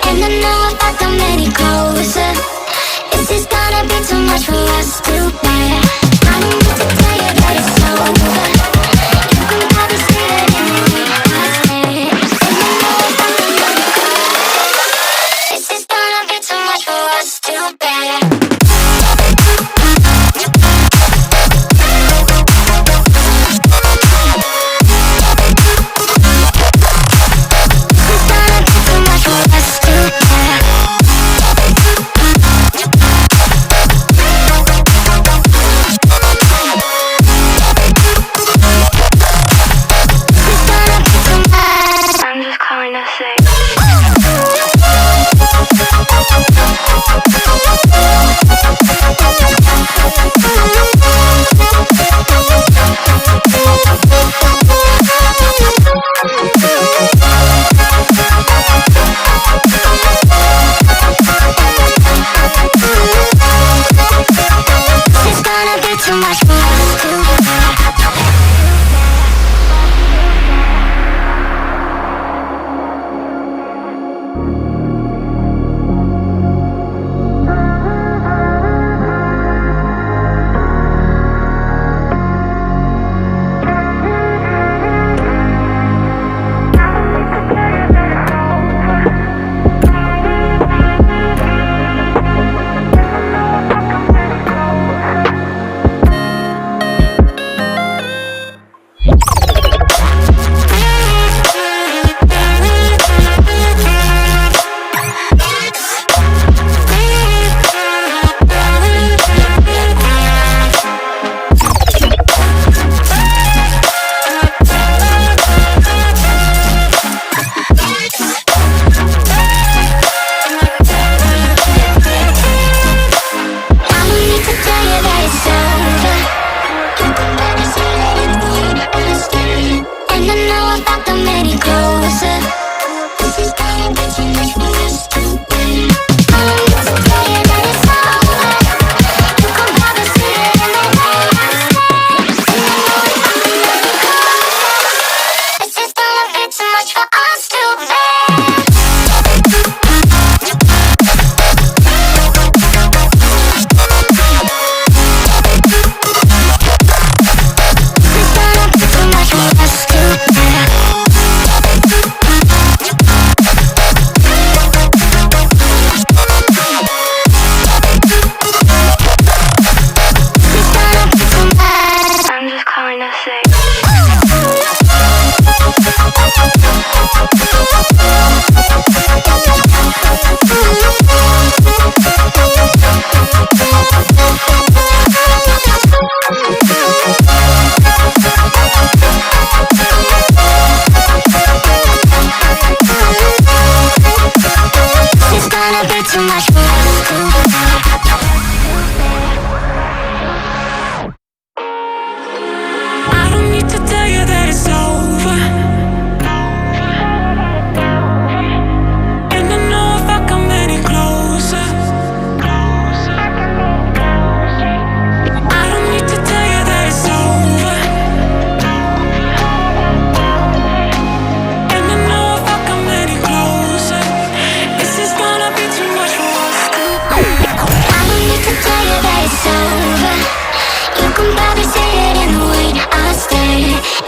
And I know if I come any closer, it's just gonna be too much for us to bear. I don't need to tell you that it's over. You can probably see it in the way I stare. And I know if I come any closer, it's just gonna be too much for us to bear.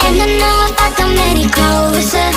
And I know if I come any closer,